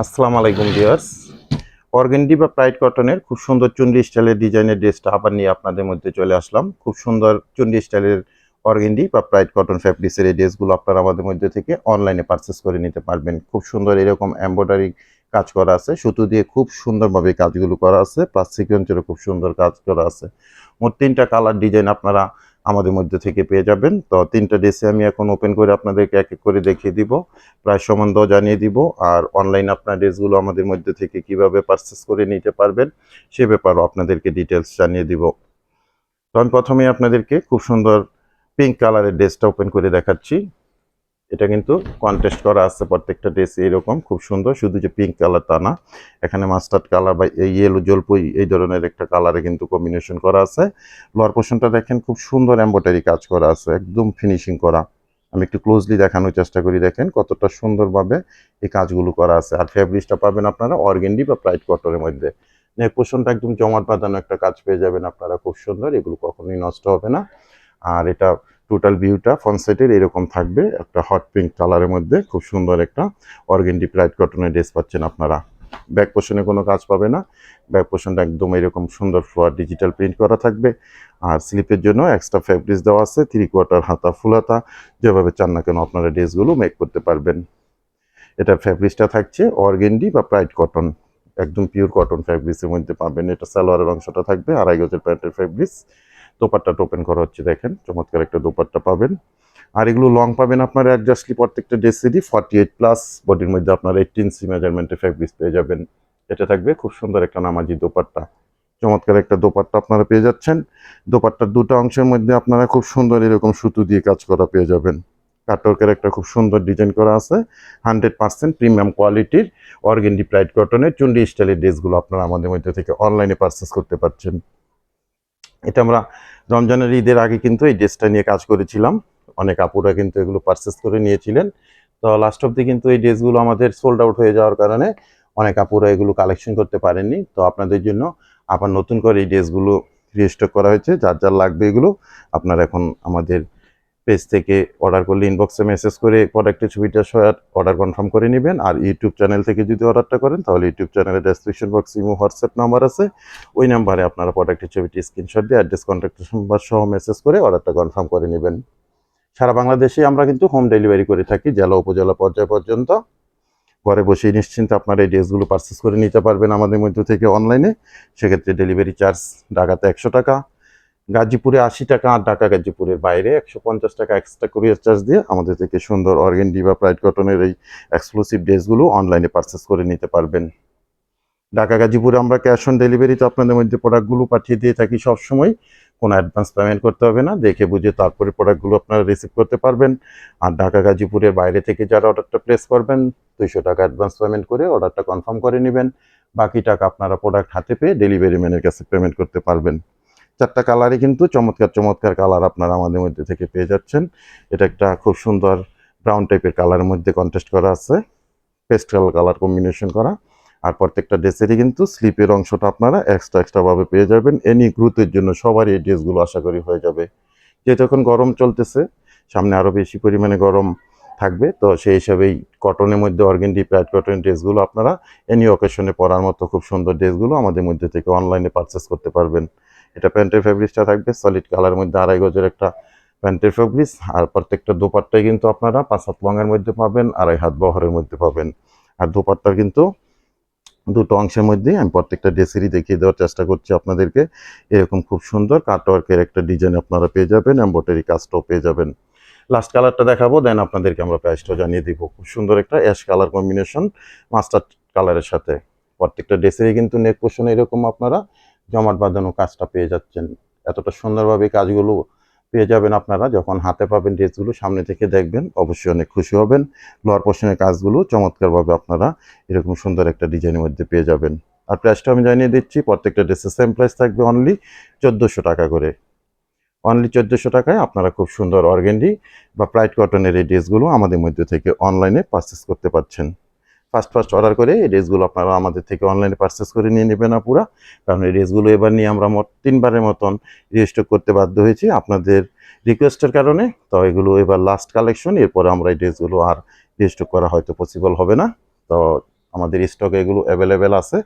আসসালামু আলাইকুম viewers. Organdie বা প্রাইড কটনের খুব সুন্দর চুন্ডি স্টাইলের ডিজাইনের ড্রেসটা আবার নিয়ে আপনাদের মধ্যে চলে আসলাম। খুব সুন্দর চুন্ডি স্টাইলের অর্গানডি বা প্রাইড কটন ফ্যাব্রিক্সের এই ড্রেসগুলো আপনারা আমাদের মধ্যে থেকে অনলাইনে পারচেস করে নিতে পারবেন। খুব সুন্দর এরকম এমব্রয়ডারি কাজ করা আছে, সুতো দিয়ে খুব সুন্দরভাবে কাজগুলো করা আছে, প্লাস সিকোয়েন্সেরও খুব সুন্দর কাজ করা আছে। মোট 3টা কালার ডিজাইন আপনারা আমাদের মধ্যে থেকে পেয়ে যাবেন। তো 3টা ড্রেসে আমি এখন ওপেন করে আপনাদেরকে এক এক করে দেখিয়ে দিব, প্রাইস সম্বন্ধ জানিয়ে দিব, আর অনলাইন আপনার ড্রেসগুলো আমাদের মধ্যে থেকে কিভাবে পারচেস করে নিতে পারবেন সে ব্যাপারেও আপনাদেরকে ডিটেলস জানিয়ে দিব। তো আমি প্রথমেই আপনাদেরকে খুব সুন্দর পিঙ্ক কালারের ড্রেসটা ওপেন করে দেখাচ্ছি। এটা কিন্তু কন্ট্রাস্ট করা আছে প্রত্যেকটা ড্রেসে, এরকম খুব সুন্দর, শুধু যে পিঙ্ক কালার তা না, এখানে মাস্টার্ড কালার বা ইয়েলো জলপাই এই ধরনের একটা কালারে কিন্তু কম্বিনেশন করা আছে। লোয়ার পোর্শনটা দেখেন খুব সুন্দর এমব্রয়ডারি কাজ করা আছে, একদম ফিনিশিং করা। আমি একটু ক্লোজলি দেখানোর চেষ্টা করি, দেখেন কতটা সুন্দরভাবে এই কাজগুলো করা আছে। আর ফ্যাব্রিক্সটা পাবেন আপনারা অর্গানডি বা প্রাইড কটনের মধ্যে। নেক পোর্শনটা একদম জমাট বাঁধানো একটা কাজ পেয়ে যাবেন আপনারা, খুব সুন্দর, এগুলো কখনোই নষ্ট হবে না। আর এটা টোটাল ভিউটা ফ্রন্ট সাইডের এরকম থাকবে, একটা হট পিঙ্ক কালারের মধ্যে খুব সুন্দর একটা অর্গানডি প্রাইড কটনের ড্রেস পাচ্ছেন আপনারা। ব্যাক পোর্শনে কোনো কাজ পাবে না, ব্যাক পোর্শনটা একদম এরকম সুন্দর ফ্লোয়ার ডিজিটাল প্রিন্ট করা থাকবে। আর স্লিপের জন্য এক্সট্রা ফ্যাব্রিক্স দেওয়া আছে, 3/4 হাতা ফুল হাতা, যেভাবে চান না কেন আপনারা ড্রেসগুলো মেক করতে পারবেন। এটার ফ্যাব্রিক্সটা থাকছে অর্গানডি বা প্রাইড কটন, একদম পিওর কটন ফ্যাব্রিক্সের মধ্যে পাবেন। এটা সালোয়ারের অংশটা থাকবে 2.5 গজের প্যান্টের ফ্যাব্রিক্স। দোপাট্টাটা ওপেন করা হচ্ছে, দেখেন চমৎকার একটা দোপাট্টা পাবেন। আর এগুলো লং পাবেন আপনারা অ্যাডজাস্টলি প্রত্যেকটা ড্রেসেরই 48+ বডির মধ্যে আপনারা 18 ইঞ্চি মেজারমেন্টের ফ্যাব্রিক্স পেয়ে যাবেন। এটা থাকবে খুব সুন্দর একটা নামাজি দোপাট্টা, চমৎকার একটা দোপাট্টা আপনারা পেয়ে যাচ্ছেন। দোপাট্টার দুটো অংশের মধ্যে আপনারা খুব সুন্দর এরকম সুতো দিয়ে কাজ করা পেয়ে যাবেন। কাটওয়ার্কের একটা খুব সুন্দর ডিজাইন করা আছে। 100% প্রিমিয়াম কোয়ালিটির অর্গানডি প্রাইড কটনের চুন্ডি স্টাইলের ড্রেসগুলো আপনারা আমাদের মধ্যে থেকে অনলাইনে পারচেস করতে পারছেন। এটা আমরা রমজানের ঈদের আগে কিন্তু এই ড্রেসটা নিয়ে কাজ করেছিলাম, অনেক আপুরা কিন্তু এগুলো পারচেস করে নিয়েছিলেন। তো লাস্ট অব্দি কিন্তু এই ড্রেসগুলো আমাদের সোল্ড আউট হয়ে যাওয়ার কারণে অনেক আপুরা এগুলো কালেকশন করতে পারেননি। তো আপনাদের জন্য আবার নতুন করে এই ড্রেসগুলো রিস্টক করা হয়েছে। যার যার লাগবে এগুলো আপনারা এখন আমাদের পেজ থেকে অর্ডার করলে ইনবক্সে মেসেজ করে প্রোডাক্টের ছবিটা সহ অর্ডার কনফার্ম করে নেবেন। আর ইউটিউব চ্যানেল থেকে যদি অর্ডারটা করেন তাহলে ইউটিউব চ্যানেলের ডেসক্রিপশন বক্সে ইমো হোয়াটসঅ্যাপ নাম্বার আছে, ওই নাম্বারে আপনারা প্রোডাক্টের ছবিটি স্ক্রিনশট দিয়ে অ্যাড্রেস কন্ট্যাক্ট নাম্বার সহ মেসেজ করে অর্ডারটা কনফার্ম করে নেবেন। সারা বাংলাদেশে আমরা কিন্তু হোম ডেলিভারি করে থাকি, জেলা উপজেলা পর্যায় পর্যন্ত। ঘরে বসেই নিশ্চিন্তে আপনারা এই ড্রেসগুলো পারচেস করে নিতে পারবেন আমাদের মধ্যে থেকে অনলাইনে। সেক্ষেত্রে ডেলিভারি চার্জ ঢাকাতে 100 টাকা, গাজীপুরে 80 টাকা, আর ঢাকা গাজীপুরের বাইরে 150 টাকা এক্সট্রা কুরিয়ার চার্জ দিয়ে আমাদের থেকে সুন্দর অর্গানডি বা প্রাইড কটনের এই এক্সক্লুসিভ ড্রেসগুলো অনলাইনে পারচেস করে নিতে পারবেন। ঢাকা গাজীপুরে আমরা ক্যাশ অন ডেলিভারিতে আপনাদের মধ্যে প্রোডাক্টগুলো পাঠিয়ে দিয়ে থাকি সবসময়। কোনো অ্যাডভান্স পেমেন্ট করতে হবে না, দেখে বুঝে তারপরে প্রোডাক্টগুলো আপনারা রিসিভ করতে পারবেন। আর ঢাকা গাজীপুরের বাইরে থেকে যারা অর্ডারটা প্লেস করবেন 200 টাকা অ্যাডভান্স পেমেন্ট করে অর্ডারটা কনফার্ম করে নেবেন। বাকি টাকা আপনারা প্রোডাক্ট হাতে পেয়ে ডেলিভারি ম্যানের কাছে পেমেন্ট করতে পারবেন। 4টা কালারই কিন্তু চমৎকার চমৎকার কালার আপনারা আমাদের মধ্যে থেকে পেয়ে যাচ্ছেন। এটা একটা খুব সুন্দর ব্রাউন টাইপের কালারের মধ্যে কন্ট্রাস্ট করা আছে, পেস্টেল কালার কম্বিনেশন করা। আর প্রত্যেকটা ড্রেসেরই কিন্তু স্লিপের অংশটা আপনারা এক্সট্রা ভাবে পেয়ে যাবেন। এনি গ্রুথের জন্য সবারই এই ড্রেসগুলো আশা করি হয়ে যাবে। যেহেতু এখন গরম চলতেছে, সামনে আরও বেশি পরিমাণে গরম থাকবে, তো সেই হিসাবেই কটনের মধ্যে অর্গানডি প্যাড কটনের ড্রেসগুলো আপনারা এনি অকেশনে পরার মতো খুব সুন্দর ড্রেসগুলো আমাদের মধ্যে থেকে অনলাইনে পারচেস করতে পারবেন। এটা প্যান্টের ফেব্রিক্সটা থাকবে সলিড কালার মধ্যে 2.5 গজের একটা প্যান্টের ফেব্রিক্স। আর প্রত্যেকটা দোপাট্টাই কিন্তু আপনারা 5 হাত লংয়ের মধ্যে পাবেন, 2.5 হাত বহরের মধ্যে পাবেন। আর দোপাট্টার কিন্তু দুটো অংশের মধ্যে আমি প্রত্যেকটা ড্রেসেরই দেখিয়ে দেওয়ার চেষ্টা করছি আপনাদেরকে। এরকম খুব সুন্দর কাটওয়ার্কের একটা ডিজাইন আপনারা পেয়ে যাবেন, এমব্রয়ডারি কাজটাও পেয়ে যাবেন। লাস্ট কালারটা দেখাবো, দেন আপনাদেরকে আমরা প্রাইসটা জানিয়ে দিব। খুব সুন্দর একটা অ্যাশ কালার কম্বিনেশন মাস্টার্ড কালারের সাথে। প্রত্যেকটা ড্রেসেরই কিন্তু নেক পোর্শনে এরকম আপনারা জমাট বাঁধানো কাজটা পেয়ে যাচ্ছেন। এতটা সুন্দরভাবে কাজগুলো পেয়ে যাবেন আপনারা, যখন হাতে পাবেন ড্রেসগুলো সামনে থেকে দেখবেন অবশ্যই অনেক খুশি হবেন। লোয়ার পোর্শনের কাজগুলো চমৎকারভাবে আপনারা এরকম সুন্দর একটা ডিজাইনের মধ্যে পেয়ে যাবেন। আর প্রাইসটা আমি জানিয়ে দিচ্ছি, প্রত্যেকটা ড্রেসের সেম প্রাইস থাকবে অনলি 1400 টাকা করে। অনলি 1400 টাকায় আপনারা খুব সুন্দর অর্গানডি বা প্রাইড কটনের এই ড্রেসগুলো আমাদের মধ্যে থেকে অনলাইনে পারচেস করতে পারছেন। ফার্স্ট অর্ডার করে এই ড্রেসগুলো আপনারা আমাদের থেকে অনলাইনে পারচেস করে নিয়ে নেবেন আপুরা। কারণ এই ড্রেসগুলো এবার নিয়ে আমরা মোট 3বারের মতন রিস্টক করতে বাধ্য হয়েছি আপনাদের রিকোয়েস্টের কারণে। তো এগুলো এবার লাস্ট কালেকশন, এরপরে আমরা এই ড্রেসগুলো আর রিস্টক করা হয়তো পসিবল হবে না। তো আমাদের স্টকে এগুলো অ্যাভেলেবেল আছে।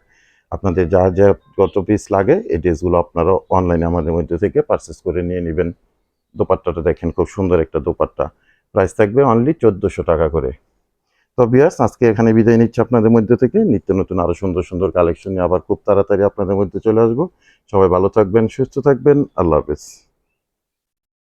আপনাদের যা যা যত পিস লাগে এই ড্রেসগুলো আপনারা অনলাইনে আমাদের মধ্যে থেকে পারচেস করে নিয়ে নেবেন। দোপাট্টাটা দেখেন, খুব সুন্দর একটা দোপাট্টা। প্রাইস থাকবে অনলি 1400 টাকা করে। তো ভিউয়ার্স, আজকে এখানে বিদায় নিচ্ছি আপনাদের মধ্যে থেকে। নিত্য নতুন আরো সুন্দর সুন্দর কালেকশন নিয়ে আবার খুব তাড়াতাড়ি আপনাদের মধ্যে চলে আসবো। সবাই ভালো থাকবেন, সুস্থ থাকবেন। আল্লাহ হাফেজ।